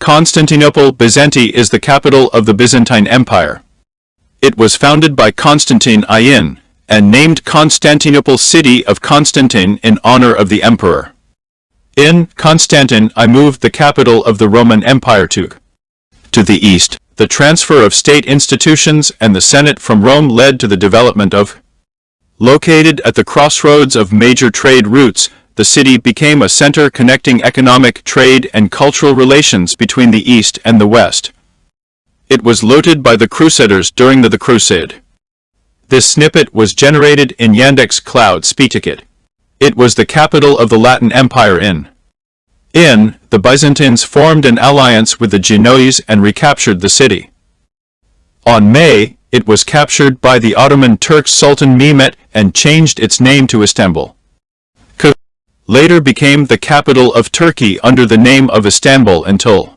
Constantinople, Byzanti is the capital of the Byzantine Empire. It was founded by Constantine IN, and named Constantinople, city of Constantine, in honor of the emperor. In Constantine I moved the capital of the Roman Empire to the east. The transfer of state institutions and the Senate from Rome led to the development of. Located at the crossroads of major trade routes, the city became a center connecting economic, trade, and cultural relations between the East and the West. It was looted by the Crusaders during the Crusade. This snippet was generated in Yandex Cloud Speakticket. It was the capital of the Latin Empire in the Byzantines formed an alliance with the Genoese and recaptured the city. On May, it was captured by the Ottoman Turks Sultan Mehmet and changed its name to Istanbul. Later became the capital of Turkey under the name of Istanbul until